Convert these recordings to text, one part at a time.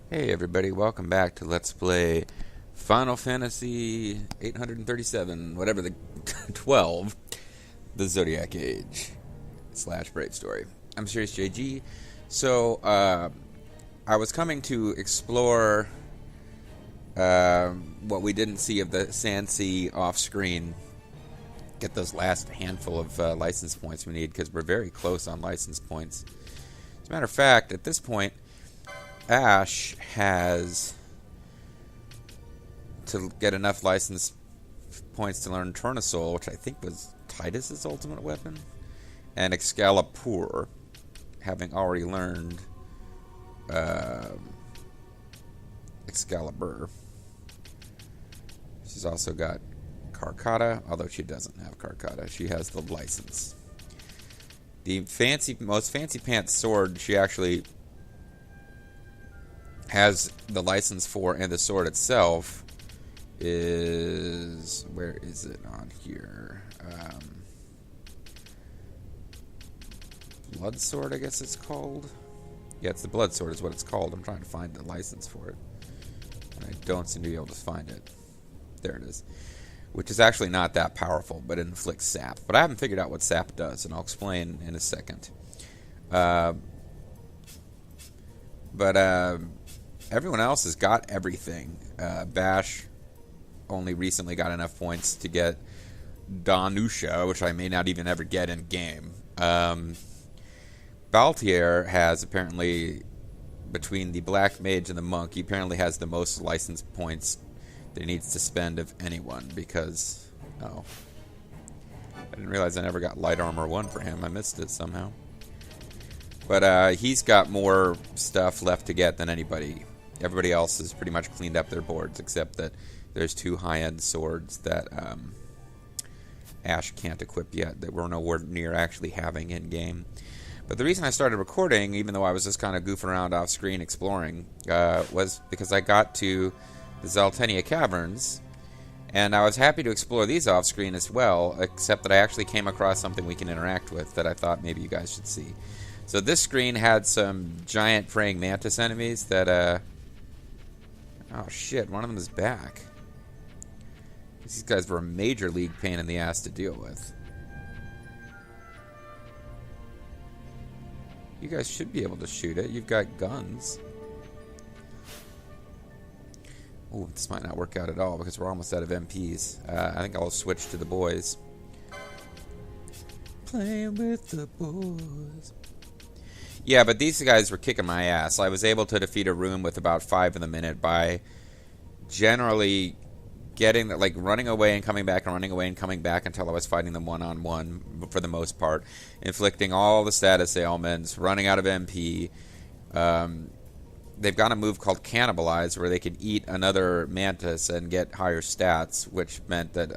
Hey everybody, welcome back to Let's Play Final Fantasy 837, whatever the 12, the Zodiac Age / Brave Story. I'm MysteriousJG. So, I was coming to explore what we didn't see of the Sandsea off screen. Get those last handful of license points we need because we're very close on license points. As a matter of fact, at this point, Ashe has to get enough license points to learn Tournesol, which I think was Titus's ultimate weapon, and Excalibur, having already learned Excalibur. She's also got Carcata, although she doesn't have Carcata. She has the license. The most fancy pants sword she actually has the license for, and the sword itself is... where is it on here? Blood sword, I guess it's called. Yeah, it's the blood sword is what it's called. I'm trying to find the license for it, and I don't seem to be able to find it. There it is. Which is actually not that powerful, but it inflicts sap. But I haven't figured out what sap does, and I'll explain in a second. Everyone else has got everything. Bash only recently got enough points to get Danusha, which I may not even ever get in game. Baltier has apparently, between the Black Mage and the Monk, he apparently has the most license points that he needs to spend of anyone because... oh. I didn't realize I never got Light Armor 1 for him. I missed it somehow. But he's got more stuff left to get than anybody. Everybody else has pretty much cleaned up their boards, except that there's 2 high-end swords that Ashe can't equip yet, that we're nowhere near actually having in-game. But the reason I started recording, even though I was just kind of goofing around off-screen exploring, was because I got to the Zaltenia Caverns, and I was happy to explore these off-screen as well, except that I actually came across something we can interact with that I thought maybe you guys should see. So this screen had some giant praying mantis enemies that, oh shit, one of them is back. These guys were a major league pain in the ass to deal with. You guys should be able to shoot it. You've got guns. Oh, this might not work out at all because we're almost out of MPs. I think I'll switch to the boys. Playing with the boys. Yeah, but these guys were kicking my ass. I was able to defeat a room with about 5 in the minute by generally getting, like, running away and coming back and running away and coming back until I was fighting them one-on-one for the most part. Inflicting all the status ailments, running out of MP. They've got a move called Cannibalize where they could eat another mantis and get higher stats, which meant that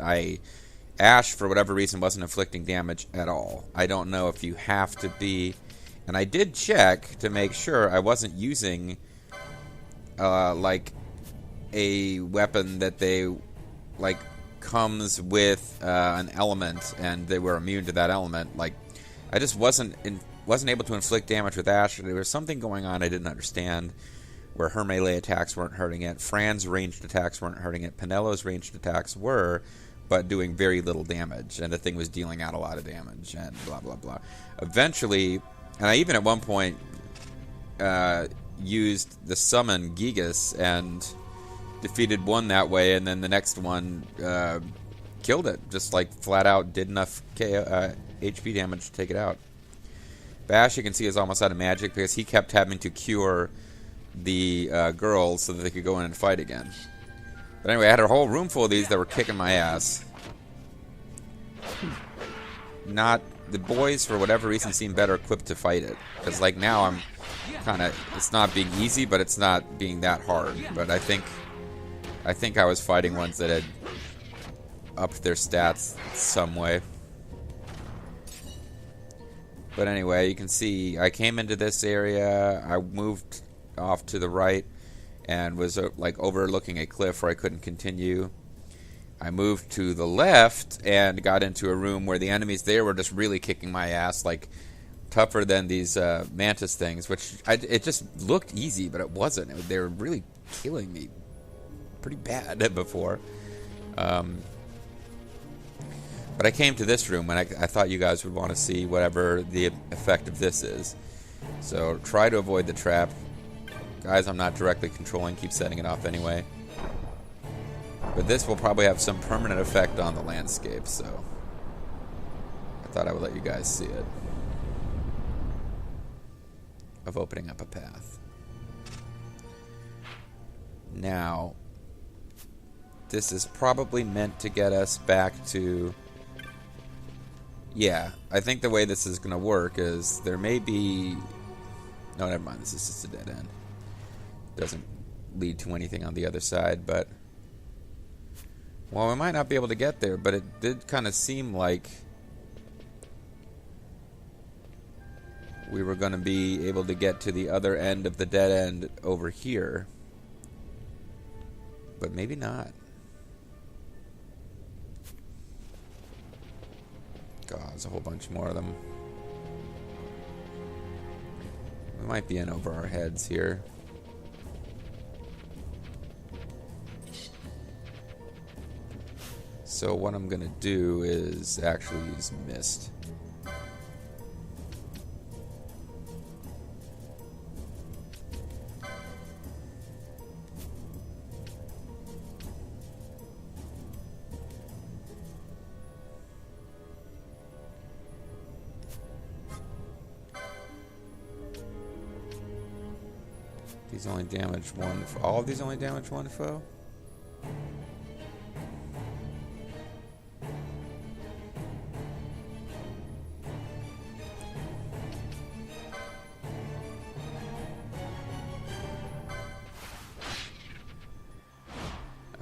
Ashe, for whatever reason, wasn't inflicting damage at all. I don't know if you have to be... And I did check to make sure I wasn't using, like, a weapon that they, like, comes with an element, and they were immune to that element. Like, I just wasn't able to inflict damage with Ashe. There was something going on I didn't understand, where her melee attacks weren't hurting it, Fran's ranged attacks weren't hurting it, Penello's ranged attacks were, but doing very little damage, and the thing was dealing out a lot of damage, and blah, blah, blah. Eventually... And I even at one point used the summon Gigas and defeated one that way, and then the next one killed it. Just like flat out did enough HP damage to take it out. Bash, you can see, is almost out of magic because he kept having to cure the girls so that they could go in and fight again. But anyway, I had a whole room full of these that were kicking my ass. The boys, for whatever reason, seem better equipped to fight it. Because, like, now I'm kind of... It's not being easy, but it's not being that hard. But I think I was fighting ones that had upped their stats some way. But anyway, you can see I came into this area. I moved off to the right and was, like, overlooking a cliff where I couldn't continue. I moved to the left and got into a room where the enemies there were just really kicking my ass, like tougher than these mantis things, which it just looked easy, but it wasn't. They were really killing me pretty bad before. But I came to this room, and I thought you guys would want to see whatever the effect of this is. So try to avoid the trap. Guys, I'm not directly controlling. Keep setting it off anyway. But this will probably have some permanent effect on the landscape, so I thought I would let you guys see it. Of opening up a path. Now, this is probably meant to get us back to... Yeah, I think the way this is going to work is there may be... No, never mind. This is just a dead end. Doesn't lead to anything on the other side, but... Well, we might not be able to get there, but it did kind of seem like we were going to be able to get to the other end of the dead end over here. But maybe not. God, there's a whole bunch more of them. We might be in over our heads here. So what I'm going to do is actually use mist. These only damage one. All of these only damage one foe?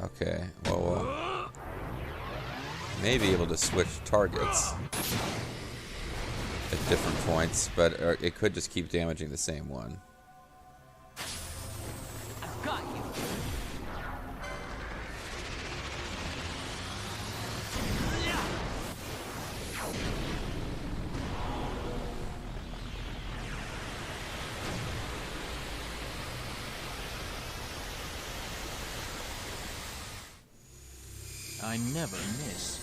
Okay, well, may be able to switch targets at different points, but it could just keep damaging the same one. I've got you. I never miss.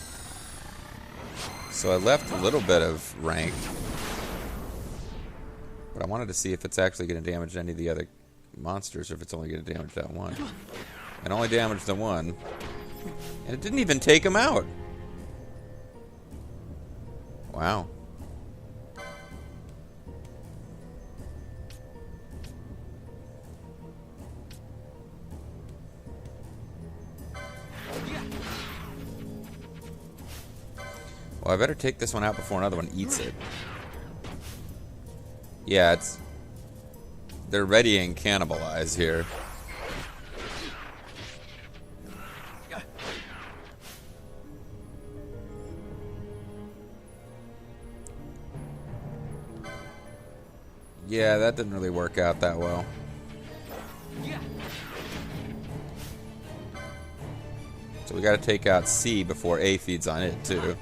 So I left a little bit of rank, but I wanted to see if it's actually going to damage any of the other monsters, or if it's only going to damage that one. It only damaged the one, and it didn't even take him out. Wow. Well, I better take this one out before another one eats it. Yeah, they're readying cannibalize here. Yeah, that didn't really work out that well. So we gotta take out C before A feeds on it, too.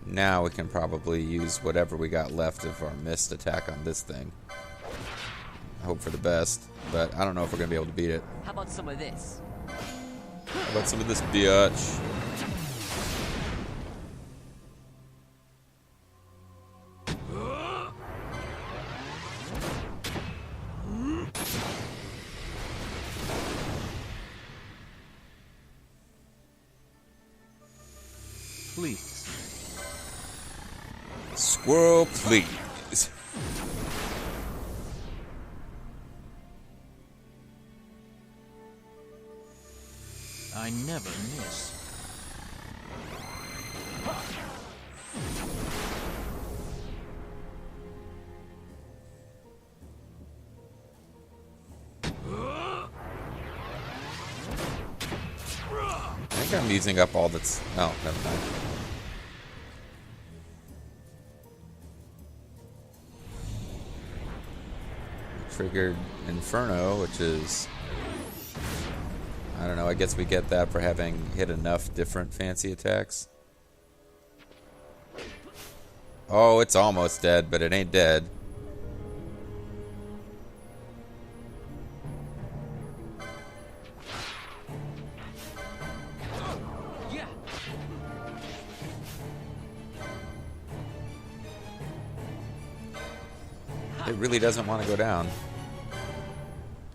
Now we can probably use whatever we got left of our mist attack on this thing. I hope for the best, but I don't know if we're going to be able to beat it. How about some of this? How about some of this biatch? Please. Squirrel, please. I never miss. I think I'm using up all that's... Oh, never mind. Triggered Inferno, which is... I don't know, I guess we get that for having hit enough different fancy attacks. Oh, it's almost dead, but it ain't dead. It really doesn't want to go down.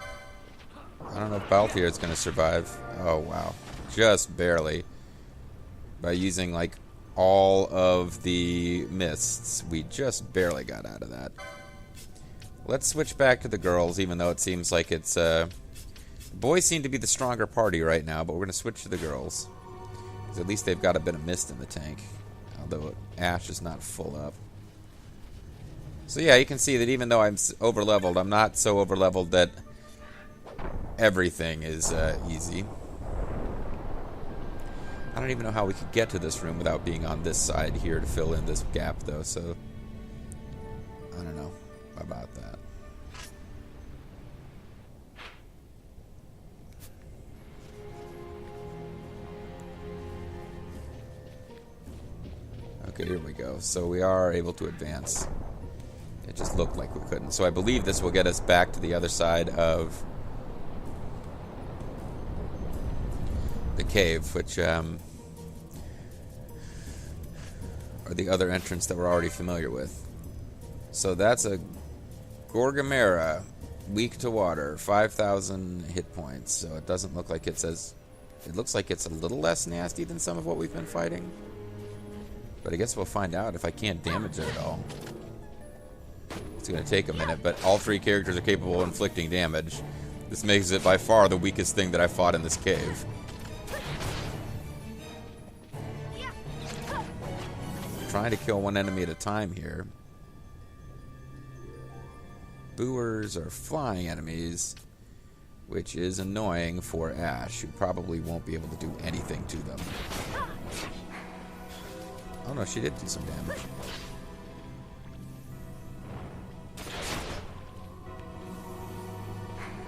I don't know if Balthier is going to survive. Oh, wow. Just barely. By using, like, all of the mists, we just barely got out of that. Let's switch back to the girls, even though it seems like it's... boys seem to be the stronger party right now, but we're going to switch to the girls. Because at least they've got a bit of mist in the tank. Although Ashe is not full up. So yeah, you can see that even though I'm over-leveled, I'm not so over-leveled that everything is easy. I don't even know how we could get to this room without being on this side here to fill in this gap, though, so... I don't know about that. Okay, here we go. So we are able to advance. It just looked like we couldn't. So I believe this will get us back to the other side of the cave, which are the other entrance that we're already familiar with. So that's a Gorgamera, weak to water, 5,000 hit points. So it doesn't look like it's as... It looks like it's a little less nasty than some of what we've been fighting. But I guess we'll find out if I can't damage it at all. It's going to take a minute, but all three characters are capable of inflicting damage. This makes it by far the weakest thing that I fought in this cave. I'm trying to kill one enemy at a time here. Booers are flying enemies, which is annoying for Ashe, who probably won't be able to do anything to them. Oh no, she did do some damage.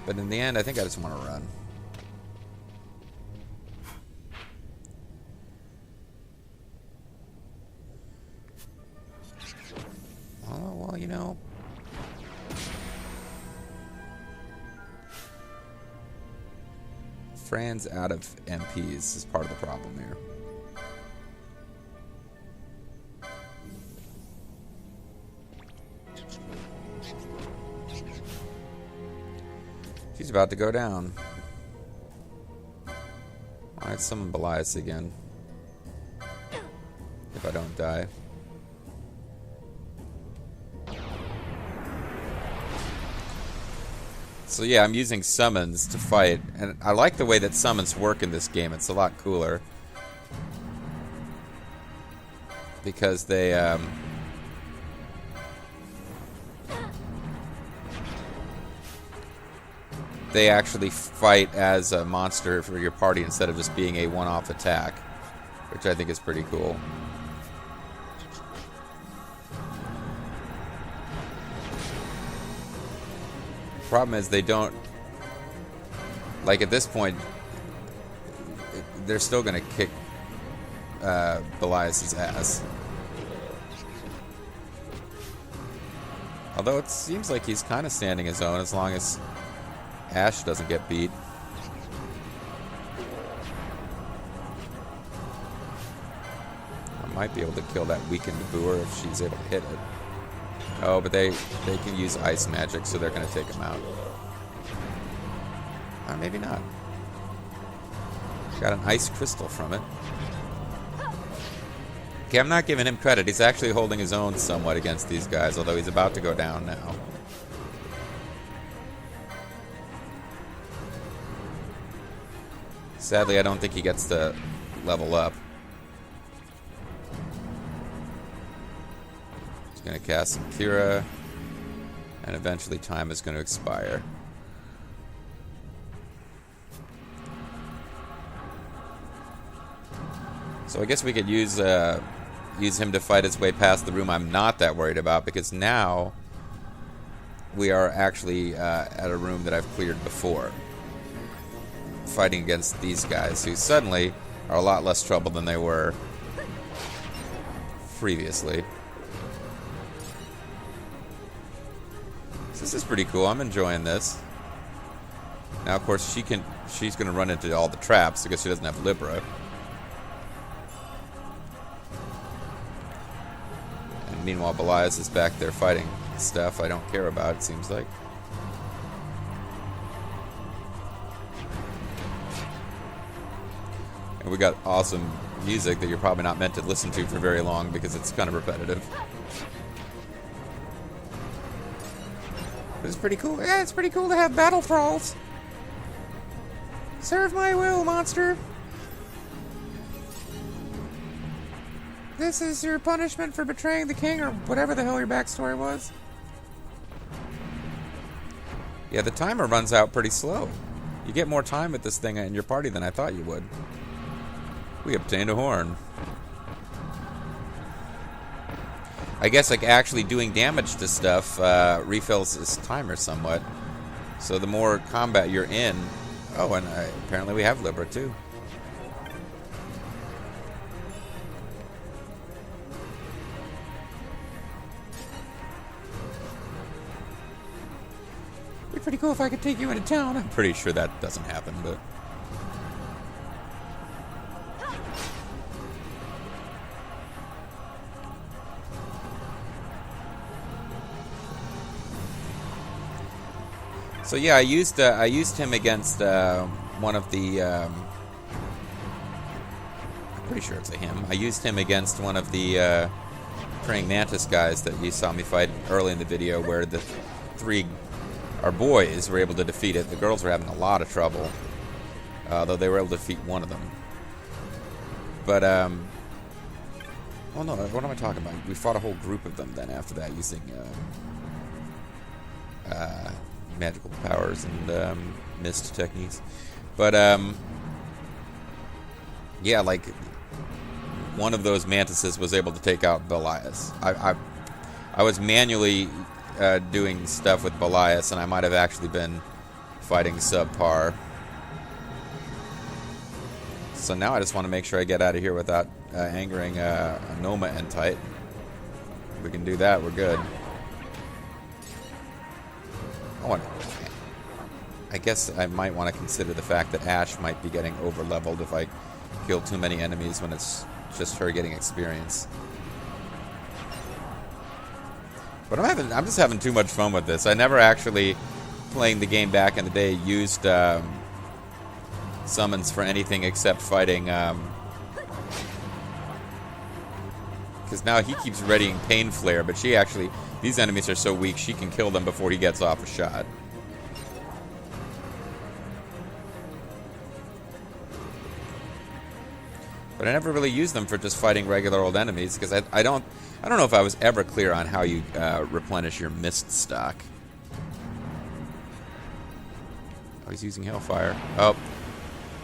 But in the end, I think I just want to run. Oh, well, you know. Fran's out of MPs is part of the problem here. She's about to go down. Alright, summon Belias again. If I don't die. So yeah, I'm using summons to fight, and I like the way that summons work in this game. It's a lot cooler. Because they, they actually fight as a monster for your party instead of just being a one-off attack, which I think is pretty cool. Problem is they don't, like at this point, they're still going to kick Belias' ass. Although it seems like he's kind of standing his own as long as Ashe doesn't get beat. I might be able to kill that weakened Boer if she's able to hit it. Oh, but they can use ice magic, so they're going to take him out. Or maybe not. Got an ice crystal from it. Okay, I'm not giving him credit. He's actually holding his own somewhat against these guys, although he's about to go down now. Sadly, I don't think he gets to level up. He's going to cast some Kira, and eventually time is going to expire. So I guess we could use him to fight his way past the room I'm not that worried about, because now we are actually at a room that I've cleared before. Fighting against these guys, who suddenly are a lot less trouble than they were previously. This is pretty cool. I'm enjoying this. Now, of course, she's going to run into all the traps because she doesn't have Libra. And meanwhile, Belias is back there fighting stuff I don't care about, it seems like. And we got awesome music that you're probably not meant to listen to for very long because it's kind of repetitive. But it's pretty cool. Yeah, it's pretty cool to have battle thralls. Serve my will, monster. This is your punishment for betraying the king, or whatever the hell your backstory was. Yeah, the timer runs out pretty slow. You get more time with this thing in your party than I thought you would. We obtained a horn. I guess like actually doing damage to stuff refills this timer somewhat. So the more combat you're in... Oh, and apparently we have Libra too. It'd be pretty cool if I could take you into town. I'm pretty sure that doesn't happen, but... So yeah, I used him against one of the. I'm pretty sure it's a him. I used him against one of the praying mantis guys that you saw me fight early in the video, where the our boys were able to defeat it. The girls were having a lot of trouble, though they were able to defeat one of them. But oh no, what am I talking about? We fought a whole group of them then after that using magical powers and mist techniques. But yeah, like one of those mantises was able to take out Belias. I was manually doing stuff with Belias, and I might have actually been fighting subpar. So now I just want to make sure I get out of here without angering a Noma Entite. If we can do that, we're good. I guess I might want to consider the fact that Ashe might be getting over-leveled if I kill too many enemies when it's just her getting experience. But I'm just having too much fun with this. I never actually, playing the game back in the day, used summons for anything except fighting. Because now he keeps readying Pain Flare, but she actually, these enemies are so weak she can kill them before he gets off a shot. But I never really used them for just fighting regular old enemies, because I don't know if I was ever clear on how you replenish your mist stock. Oh, he's using Hellfire. Oh,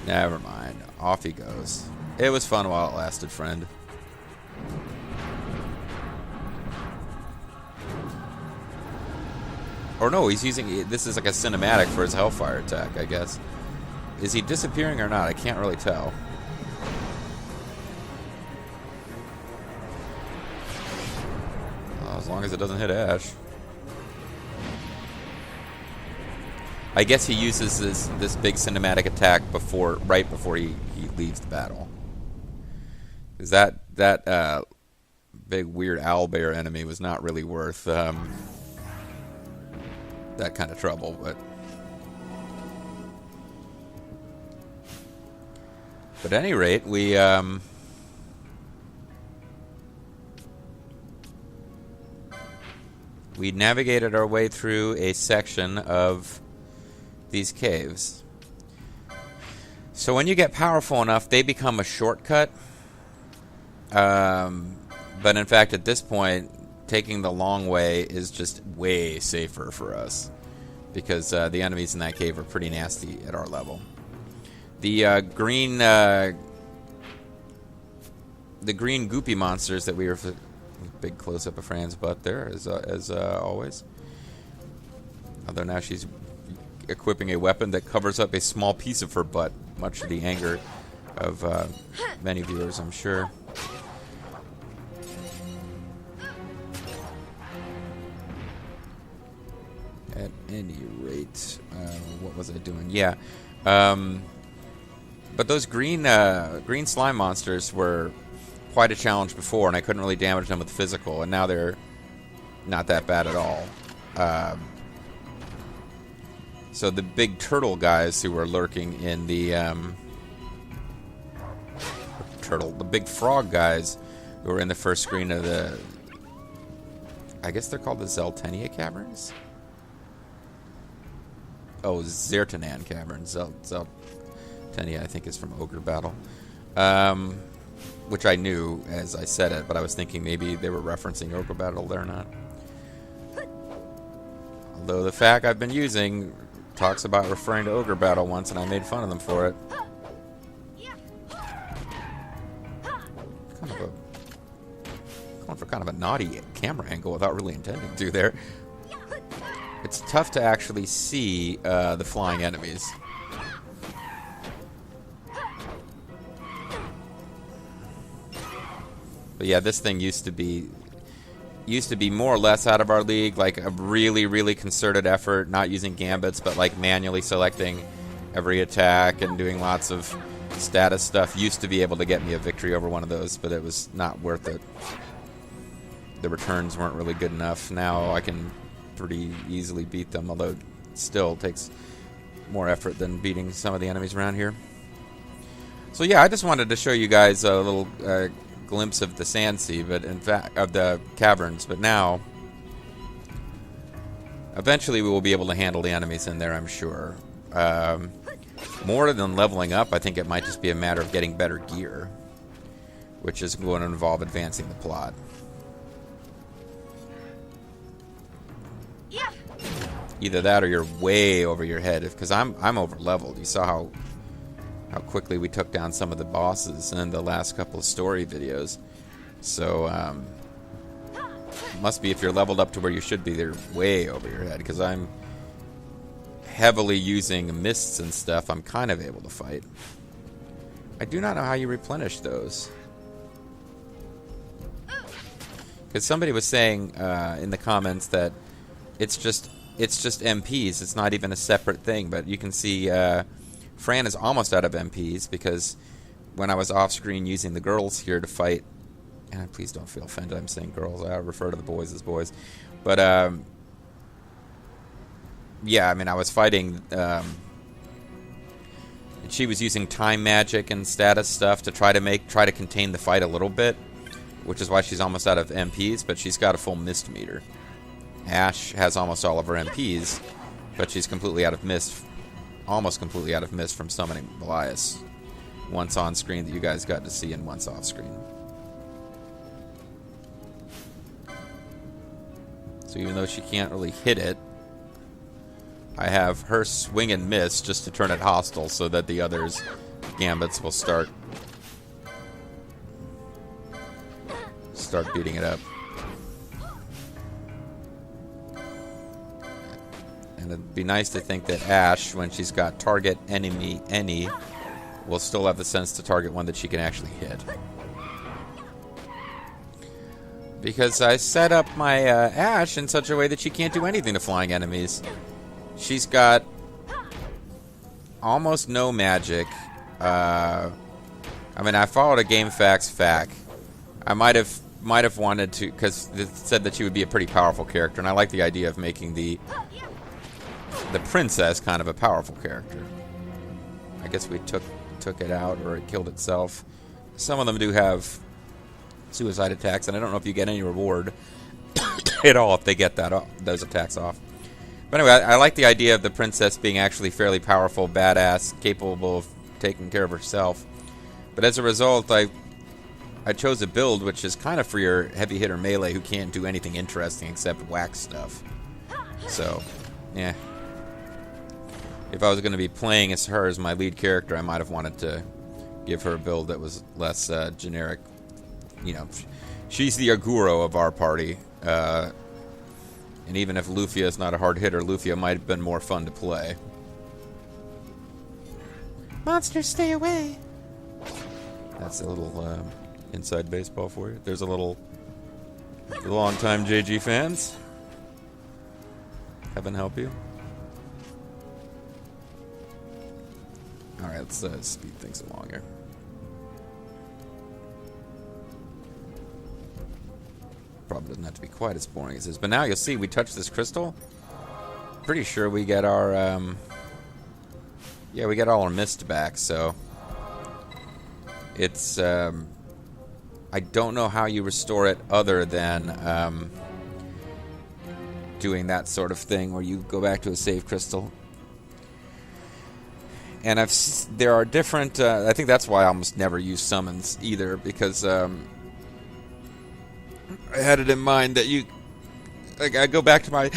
never mind. Off he goes. It was fun while it lasted, friend. Or no, he's using... This is like a cinematic for his Hellfire attack, I guess. Is he disappearing or not? I can't really tell. As long as it doesn't hit Ashe. I guess he uses this big cinematic attack right before he leaves the battle. Because that big weird owlbear enemy was not really worth that kind of trouble, but at any rate, we navigated our way through a section of these caves. So when you get powerful enough, they become a shortcut. But in fact, at this point, taking the long way is just way safer for us, because the enemies in that cave are pretty nasty at our level. The green goopy monsters that we were... Big close-up of Fran's butt there, as always. Although now she's equipping a weapon that covers up a small piece of her butt, much to the anger of many viewers, I'm sure. At any rate, what was I doing? Yeah. But those green slime monsters were quite a challenge before, and I couldn't really damage them with physical, and now they're not that bad at all. So the big turtle guys who were lurking in the the big frog guys who were in the first screen of the, I guess they're called the Zeltenia Caverns? Oh, Zertanan Caverns. Zeltenia, I think, is from Ogre Battle. Which I knew as I said it, but I was thinking maybe they were referencing Ogre Battle. They're not. Although the fact I've been using talks about referring to Ogre Battle once, and I made fun of them for it. Going for kind of a naughty camera angle without really intending to there. It's tough to actually see the flying enemies. But yeah, this thing used to be more or less out of our league, like a really, really concerted effort, not using gambits, but like manually selecting every attack and doing lots of status stuff. Used to be able to get me a victory over one of those, but it was not worth it. The returns weren't really good enough. Now I can pretty easily beat them, although it still takes more effort than beating some of the enemies around here. So yeah, I just wanted to show you guys a little glimpse of the Sand Sea, but in fact of the caverns. But now, eventually, we will be able to handle the enemies in there, I'm sure. More than leveling up, I think it might just be a matter of getting better gear, which is going to involve advancing the plot. Either that or you're way over your head, because I'm over leveled. You saw how quickly we took down some of the bosses in the last couple of story videos. So must be, if you're leveled up to where you should be, they're way over your head, because I'm heavily using mists and stuff. I'm kind of able to fight. I do not know how you replenish those, because somebody was saying in the comments that it's just MPs. It's not even a separate thing. But you can see Fran is almost out of MPs, because when I was off screen using the girls here to fight, and please don't feel offended, I'm saying girls, I refer to the boys as boys, but yeah, I mean, I was fighting, and she was using time magic and status stuff to try to contain the fight a little bit, which is why she's almost out of MPs, but she's got a full mist meter. Ashe has almost all of her MPs, but she's completely out of mist, almost completely out of mist from summoning Belias. Once on screen that you guys got to see, and once off screen. So even though she can't really hit it, I have her swing and miss just to turn it hostile, so that the others' gambits will start beating it up. And it'd be nice to think that Ashe, when she's got target enemy any, will still have the sense to target one that she can actually hit. Because I set up my Ashe in such a way that she can't do anything to flying enemies. She's got almost no magic. I mean, I followed a GameFAQs FAQ. I might have wanted to, because it said that she would be a pretty powerful character, and I like the idea of making the princess kind of a powerful character. I guess we took it out, or it killed itself. Some of them do have suicide attacks, and I don't know if you get any reward at all if they get those attacks off. But anyway, I like the idea of the princess being actually fairly powerful, badass, capable of taking care of herself. But as a result, I chose a build which is kind of for your heavy hitter melee who can't do anything interesting except whack stuff. So, yeah. If I was going to be playing as her as my lead character, I might have wanted to give her a build that was less generic. You know, she's the Aguro of our party. And even if Lufia is not a hard hitter, Lufia might have been more fun to play. Monsters, stay away! That's a little inside baseball for you. There's a little long-time JG fans. Heaven help you. Alright, let's speed things along here. Probably doesn't have to be quite as boring as this. But now you'll see, we touch this crystal. Pretty sure we get our, yeah, we get all our mist back, so... It's, I don't know how you restore it other than, doing that sort of thing where you go back to a save crystal. And there are different, I think that's why I almost never use summons either, because, I had it in mind that you, like, I go back to my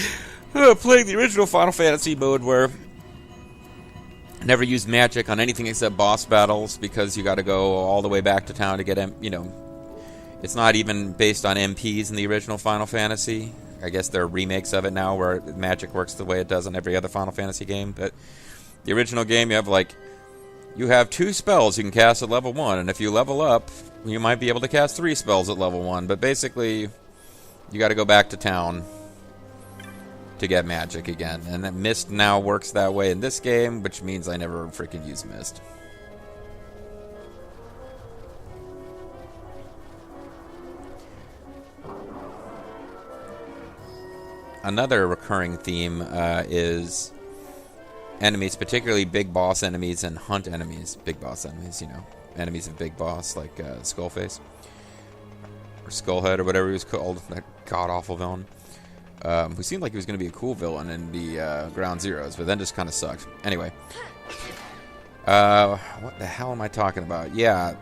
playing the original Final Fantasy mode where I never used magic on anything except boss battles because you got to go all the way back to town to get you know, it's not even based on MPs in the original Final Fantasy. I guess there are remakes of it now where magic works the way it does in every other Final Fantasy game, but the original game you have like you have 2 spells you can cast at level 1, and if you level up, you might be able to cast 3 spells at level 1, but basically, you gotta go back to town to get magic again. And that Mist now works that way in this game, which means I never freaking use Mist. Another recurring theme is enemies, particularly big boss enemies and hunt enemies. Big boss enemies, you know. Enemies of Big Boss, like Skullface. Or Skullhead, or whatever he was called. That god-awful villain. Who seemed like he was going to be a cool villain in the Ground Zeroes, but then just kind of sucked. Anyway. What the hell am I talking about? Yeah.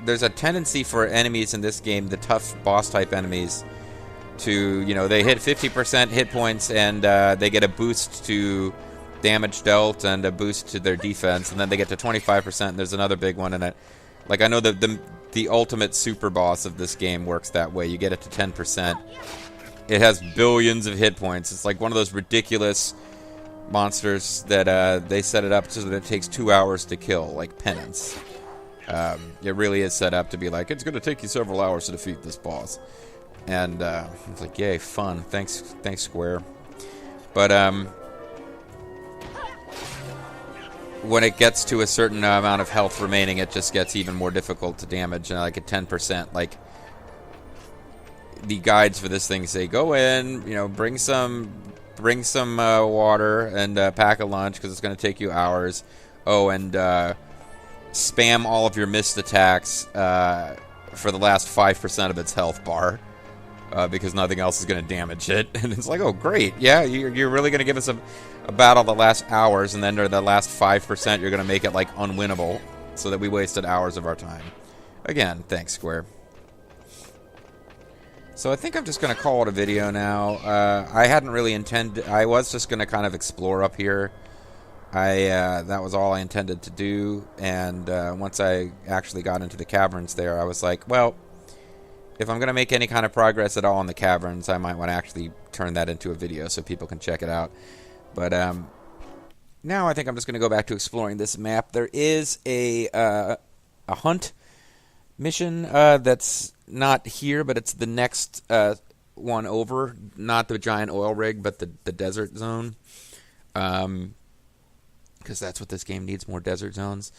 There's a tendency for enemies in this game, the tough boss-type enemies, to, you know, they hit 50% hit points, and they get a boost to damage dealt and a boost to their defense, and then they get to 25%, and there's another big one in it. Like, I know the ultimate super boss of this game works that way. You get it to 10%. It has billions of hit points. It's like one of those ridiculous monsters that they set it up so that it takes 2 hours to kill, like Penance. It really is set up to be like, it's going to take you several hours to defeat this boss. And it's like, yay, fun. Thanks Square. But, when it gets to a certain amount of health remaining, it just gets even more difficult to damage. And like at 10%, like the guides for this thing say, go in, you know, bring some water and pack a lunch because it's going to take you hours. Oh, and spam all of your missed attacks for the last 5% of its health bar. Because nothing else is going to damage it. And it's like, oh, great. Yeah, you're really going to give us a battle that lasts hours, and then the last 5% you're going to make it, like, unwinnable, so that we wasted hours of our time. Again, thanks, Square. So I think I'm just going to call it a video now. I hadn't really intended... I was just going to kind of explore up here. That was all I intended to do, and once I actually got into the caverns there, I was like, well... If I'm going to make any kind of progress at all in the caverns, I might want to actually turn that into a video so people can check it out. But now I think I'm just going to go back to exploring this map. There is a hunt mission that's not here, but it's the next one over. Not the giant oil rig, but the desert zone. Because that's what this game needs, more desert zones.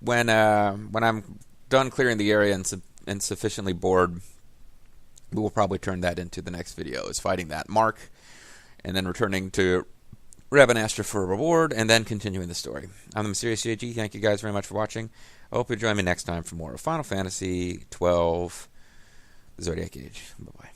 When I'm done clearing the area and sufficiently bored, we will probably turn that into the next video, is fighting that mark, and then returning to Rabanastra for a reward, and then continuing the story. I'm the MysteriousJG. Thank you guys very much for watching. I hope you join me next time for more of Final Fantasy XII, Zodiac Age. Bye-bye.